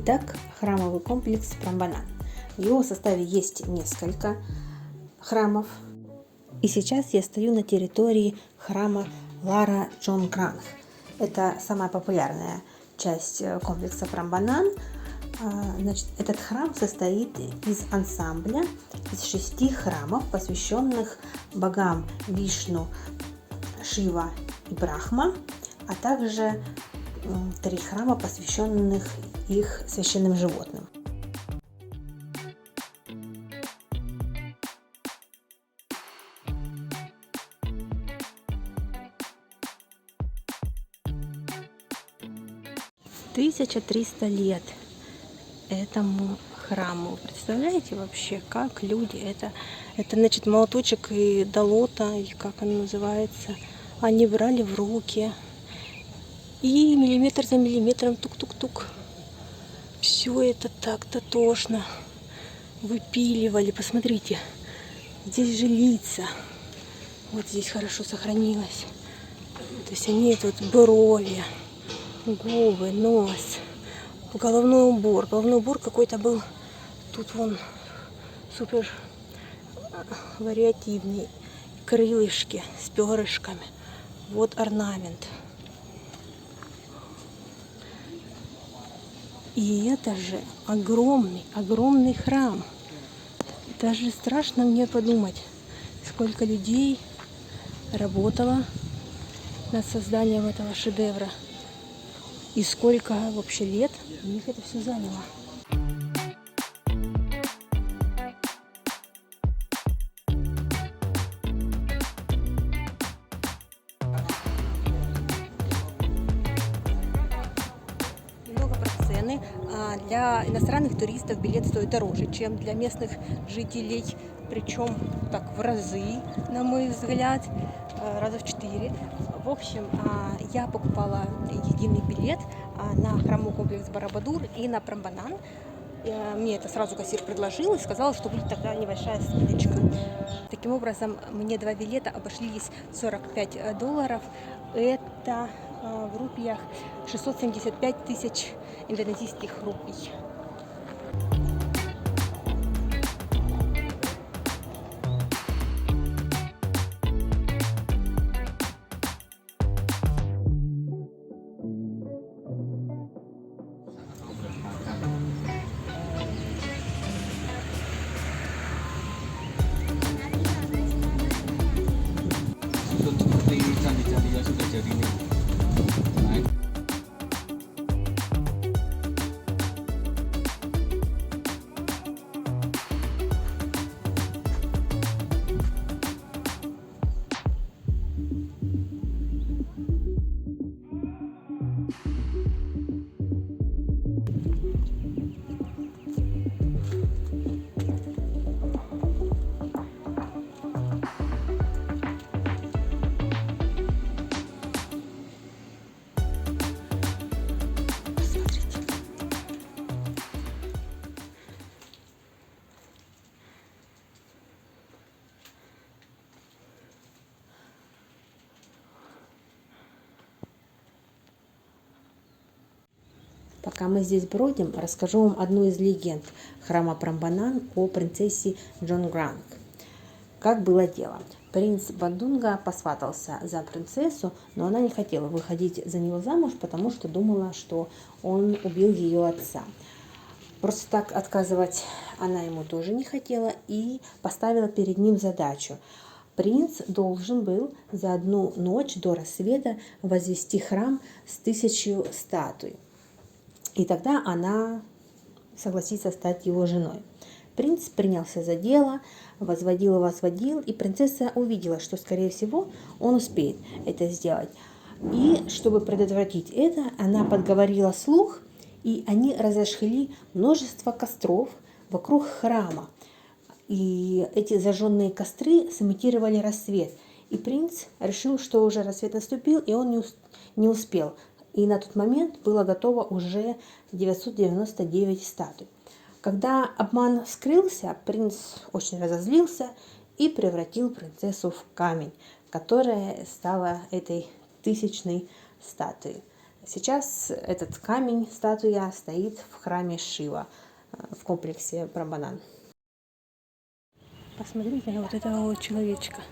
Итак, храмовый комплекс Прамбанан. В его составе есть несколько храмов. И сейчас я стою на территории храма Лара Джон Гранг. Это самая популярная часть комплекса Прамбанан. Значит, этот храм состоит из ансамбля из 6 храмов, посвященных богам Вишну, Шива и Брахма, а также 3 храма, посвященных их священным животным. «1300 лет этому храму». Представляете вообще, как люди, это значит молоточек и долота, или как оно называется, они брали в руки и миллиметр за миллиметром тук-тук-тук. Все это так дотошно выпиливали. Посмотрите, здесь же лица. Вот здесь хорошо сохранилось. То есть они тут брови, губы, нос, головной убор. Головной убор какой-то был тут вон супер вариативный. Крылышки с перышками. Вот орнамент. И это же огромный храм. Даже страшно мне подумать, сколько людей работало над созданием этого шедевра. И сколько вообще лет у них это все заняло. Немного про цены. Для иностранных туристов билет стоит дороже, чем для местных жителей. Причем так в разы, на мой взгляд, раза в 4. В общем, я покупала единый билет на храмовой комплекс Барабадур и на Прамбанан. Мне это сразу кассир предложил и сказал, что будет тогда небольшая скидочка. Таким образом, мне 2 билета обошлись $45. Это в рупиях 675 тысяч индонезийских рупий. Seperti candi-candi yang sudah jadi ini. Пока мы здесь бродим, расскажу вам одну из легенд храма Прамбанан о принцессе Джон Гранг. Как было дело? Принц Бандунга посватался за принцессу, но она не хотела выходить за него замуж, потому что думала, что он убил ее отца. Просто так отказывать она ему тоже не хотела и поставила перед ним задачу. Принц должен был за одну ночь до рассвета возвести храм с 1000 статуй. И тогда она согласится стать его женой. Принц принялся за дело, возводил, и принцесса увидела, что, скорее всего, он успеет это сделать. И чтобы предотвратить это, она подговорила слух, и они разожгли множество костров вокруг храма. И эти зажженные костры сымитировали рассвет. И принц решил, что уже рассвет наступил, и он не успел. И на тот момент было готово уже 999 статуй. Когда обман вскрылся, принц очень разозлился и превратил принцессу в камень, которая стала этой 1000-й статуей. Сейчас этот камень, статуя, стоит в храме Шива в комплексе Прамбанан. Посмотрите на вот этого вот человечка.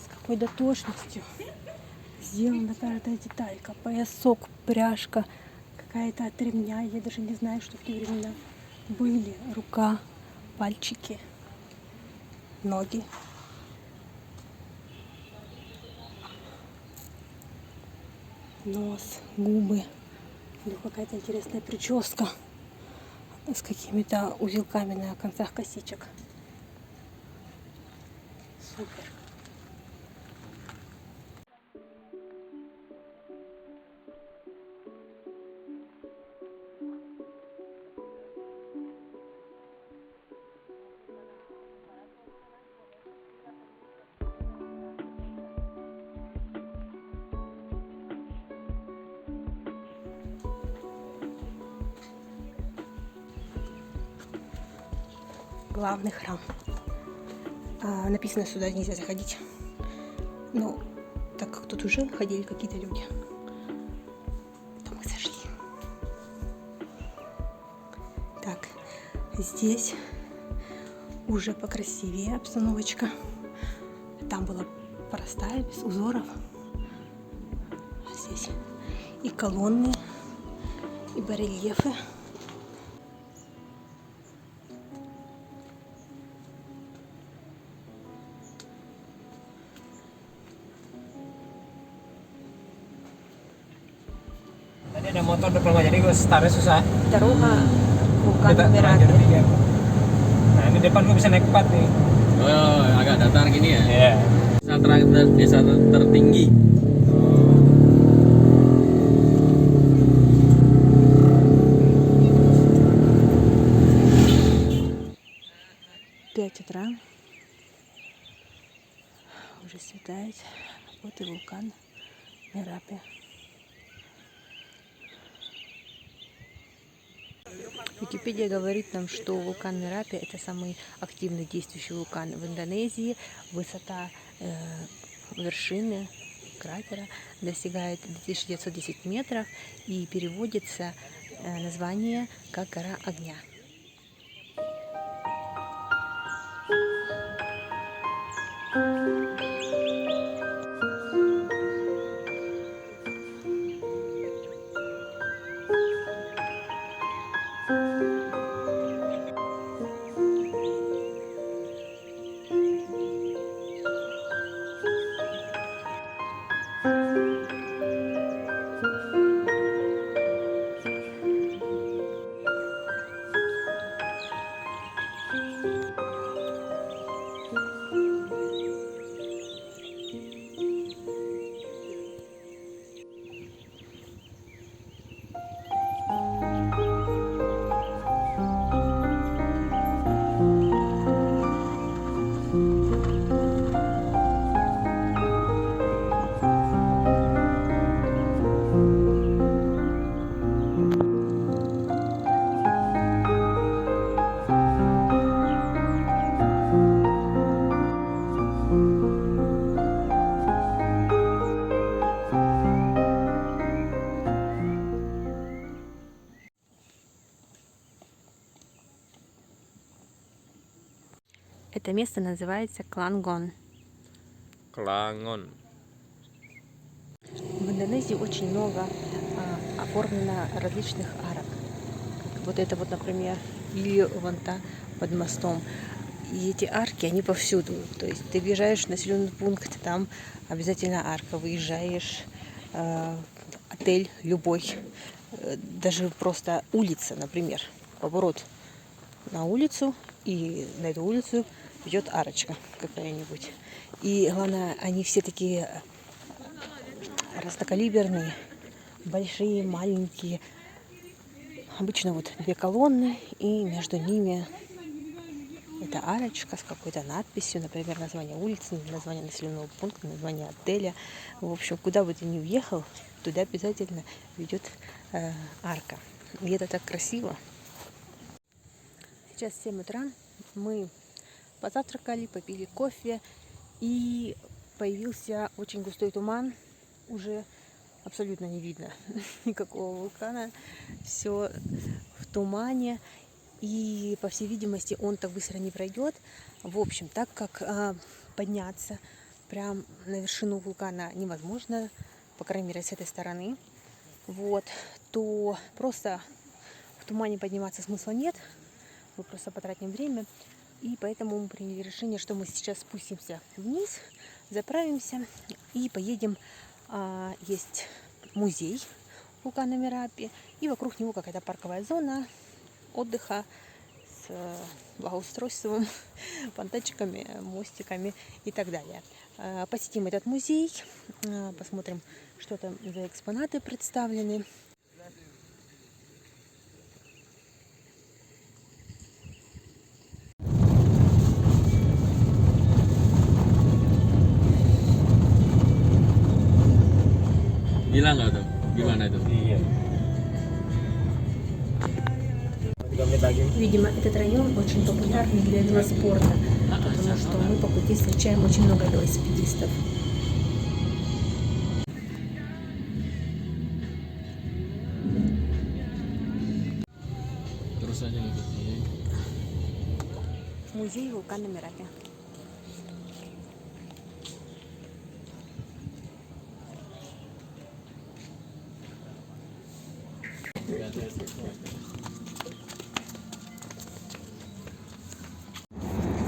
С какой дотошностью сделана каждая деталька. Поясок, пряжка, какая-то от ремня. Я даже не знаю, что в те времена были. Рука, пальчики, ноги. Нос, губы. Или какая-то интересная прическа с какими-то узелками на концах косичек. Супер. Главный храм. Написано, сюда нельзя заходить. Но так как тут уже ходили какие-то люди, то мы зашли. Так, здесь уже покрасивее обстановочка. Там была простая, без узоров. Здесь и колонны, и барельефы. Tadi ada motor depan rumah, jadi gue startnya susah. Дорога вулкан Kita terlanjur Мерапе. pikir. Nah ini depan gue bisa naik 4 nih. Oh, agak datar gini ya. Iya. Desa tertinggi. В 5 утра. Уже светает. Вот и вулкан Мерапе. Википедия говорит нам, что вулкан Мерапе это самый активный действующий вулкан в Индонезии. Высота вершины кратера достигает 2910 метров и переводится название как гора огня. Это место называется Клангон. Kelangon. В Индонезии очень много оформлено различных арок. Вот это вот, например, или вон та под мостом. И эти арки, они повсюду. То есть ты въезжаешь в населенный пункт, там обязательно арка. Выезжаешь отель любой, даже просто улица, например, поворот на улицу, и на эту улицу ведет арочка какая-нибудь. И главное, они все такие разнокалиберные, большие, маленькие. Обычно вот две колонны, и между ними это арочка с какой-то надписью, например, название улицы, название населенного пункта, название отеля. В общем, куда бы ты ни уехал, туда обязательно ведет арка. И это так красиво. Сейчас 7 утра, мы позавтракали, попили кофе, и появился очень густой туман уже абсолютно не видно никакого вулкана. Все в тумане. И, по всей видимости, он так быстро не пройдет. В общем, так как подняться прям на вершину вулкана невозможно, по крайней мере, с этой стороны, вот, то просто в тумане подниматься смысла нет. Мы просто потратим время. И поэтому мы приняли решение, что мы сейчас спустимся вниз, заправимся и поедем. Есть музей вулкана Мерапи, и вокруг него какая-то парковая зона отдыха с благоустройством, фонтанчиками, мостиками и так далее. Посетим этот музей, посмотрим, что там за экспонаты представлены. Hilang nggak tuh? Gimana tuh? Iya. 3 menit lagi. Видимо, этот район очень популярный для велоспорта, потому что мы по пути встречаем очень много велосипедистов. Terus aja ngikutin. Музей вулкана Мерапи.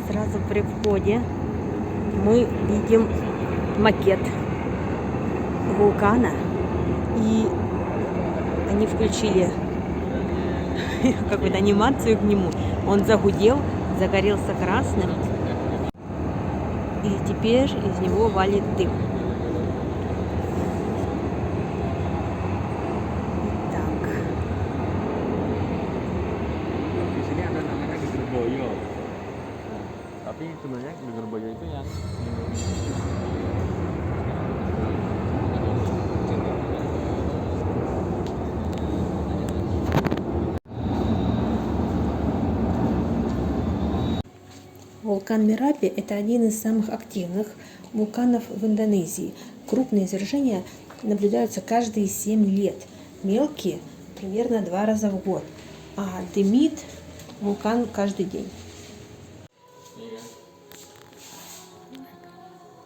Сразу при входе мы видим макет вулкана, и они включили какую-то анимацию к нему. Он загудел, загорелся красным, и теперь из него валит дым. Так. Di sini ada namanya Geger Boyo. Tapi sebenarnya Geger Boyo itu yang Вулкан Мерапи – это один из самых активных вулканов в Индонезии. Крупные извержения наблюдаются каждые 7 лет, мелкие – примерно 2 раза в год, а дымит вулкан каждый день.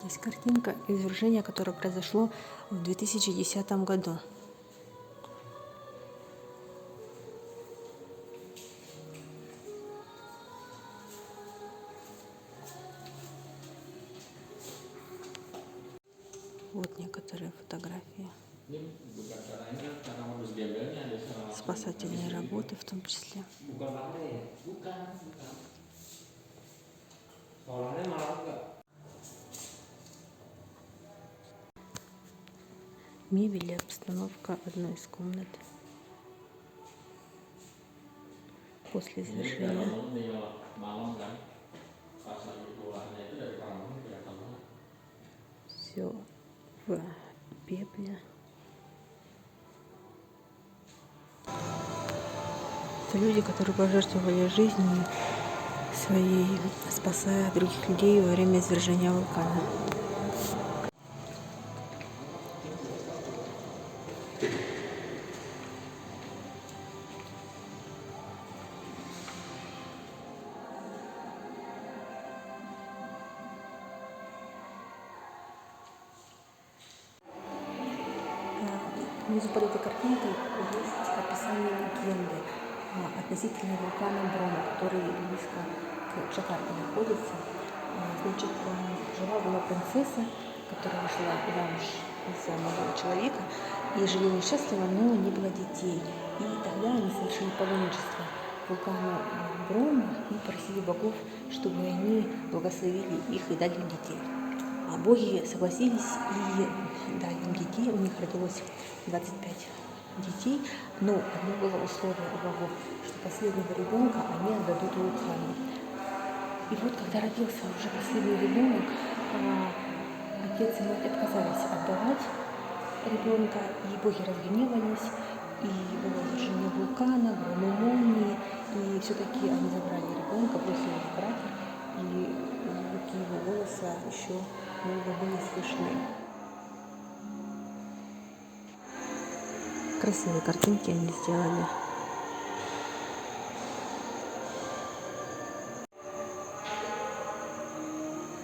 Здесь картинка извержения, которое произошло в 2010 году. Вот некоторые фотографии. Спасательные работы в том числе. Мебель и обстановка одной из комнат после извержения. Все в пепле. Это люди, которые пожертвовали жизнью своей, спасая других людей во время извержения вулкана. Внизу под этой картинкой есть описание легенды относительно вулкана Брома, который близко к Джакарте находится. Значит, жила-была принцесса, которая вышла замуж за молодого человека и жили несчастливо, но не было детей. И тогда они совершили паломничество к вулкану Брома и просили богов, чтобы они благословили их и дали им детей. А боги согласились и дали им детей. У них родилось 25 детей, но одно было условие у богов, что последнего ребенка они отдадут вулкану. И вот когда родился уже последний ребенок, отец и мать отказались отдавать ребенка, и боги разгневались, и было извержение вулкана, громы молнии, и все-таки они забрали ребенка, бросили его в кратер, и звуки его голоса еще долго были слышны. Красивые картинки они сделали.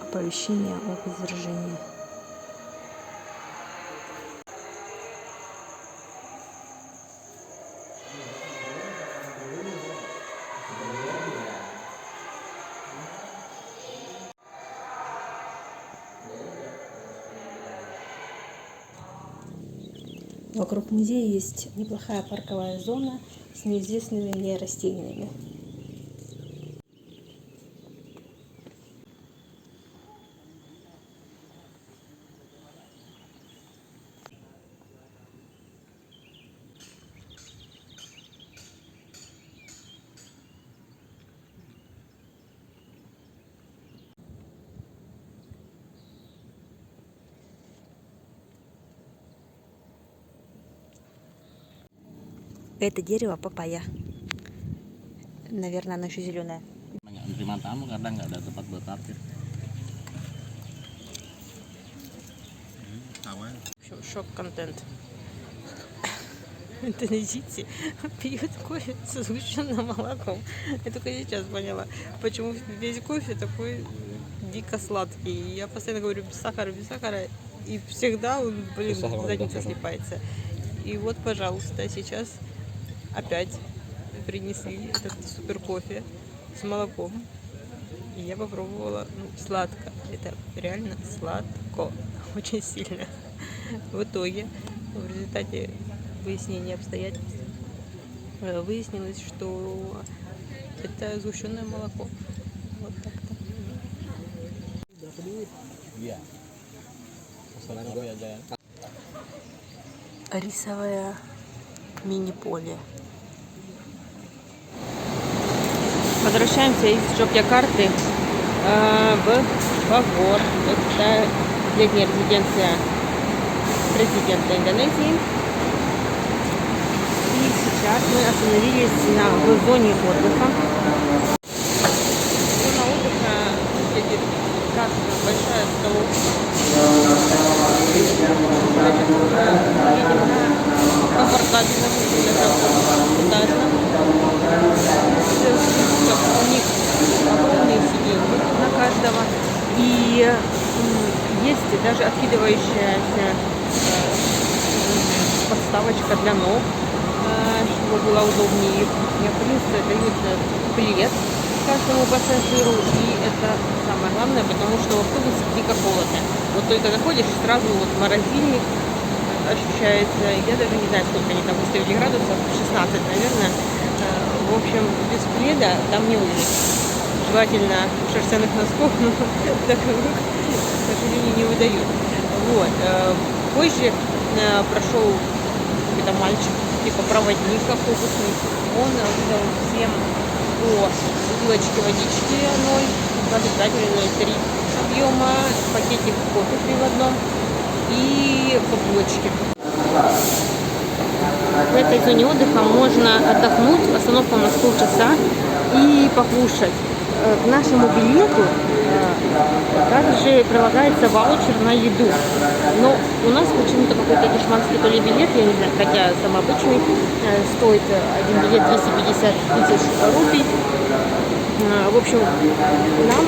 Оповещение об извержении. Вокруг музея есть неплохая парковая зона с неизвестными мне растениями. Это дерево папайя. Наверное, оно еще зеленое. Banyak menerima tamu kadang nggak ada tempat buat parkir. Шок-контент. Индонезийцы пьют кофе с сгущенным молоком. Я только сейчас поняла, почему весь кофе такой дико сладкий. Я постоянно говорю без сахара. И всегда он, задница слипается. И вот, пожалуйста, сейчас опять принесли этот супер кофе с молоком. И я попробовала, сладко. Это реально сладко. Очень сильно. В итоге, в результате выяснения обстоятельств, выяснилось, что это сгущенное молоко. Вот так-то. Iya. Pesanan gue aja ya. Рисовое мини-поле. Возвращаемся из Джогьякарты в Богор. Это летняя резиденция президента Индонезии. И сейчас мы остановились в зоне отдыха. Зона отдыха выглядит как большая столовая. Комфортабельно, даже у них огромные сиденья на каждого. И есть даже откидывающаяся подставочка для ног, чтобы было удобнее. Плюс дают плед каждому пассажиру, и это самое главное, потому что в автобусе дико холодно. Вот только заходишь, сразу вот морозильник ощущается. Я даже не знаю, сколько они там выставили градусов, 16, наверное. В общем, без пледа там не выжить. Желательно шерстяных носков, но таковых, к сожалению, не выдают. Вот. Позже прошел какой-то мальчик, типа проводник автобусный. Он выдал всем по бутылочке водички 0,25 или 0,3 объема, пакетик кофе приводном и по булочке. В этой зоне отдыха можно отдохнуть, остановка у нас полчаса, и покушать. К нашему билету также прилагается ваучер на еду. Но у нас почему-то какой-то дешманский то ли билет, я не знаю, хотя самый обычный, стоит один билет 250 тысяч рупий. В общем, нам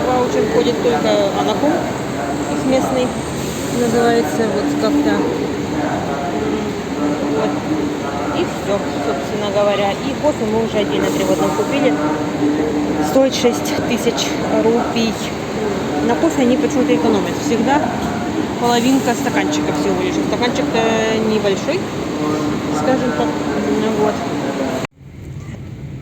ваучер входит только анаком, их местный называется, вот как-то. Вот. И все, собственно говоря. И кофе мы уже отдельно приводном купили. Стоит 6 тысяч рупий. На кофе они почему-то экономят. Всегда половинка стаканчика всего лишь. Стаканчик-то небольшой, скажем так. Вот.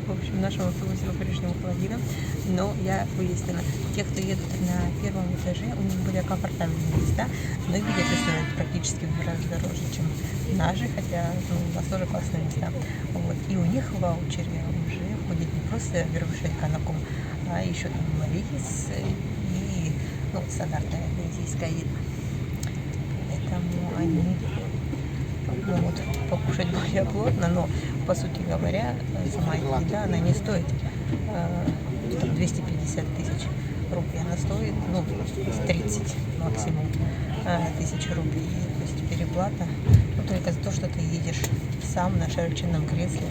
В общем, в нашем автобусе по-прежнему холодина. Но я выяснила, те, кто едут на первом этаже, у них более комфортабельные места, но и билеты стоят практически в раз дороже, чем наши, хотя у нас тоже классные места. Вот. И у них в ваучере уже входит не просто вербушетка на ком, а еще там рис и стандартная индонезийская еда. Поэтому они могут покушать более плотно, но, по сути говоря, сама еда, она не стоит 250 тысяч рупий она стоит, ну, 30 максимум тысяч рублей. То есть переплата, но только за то, что ты едешь сам на широченном кресле.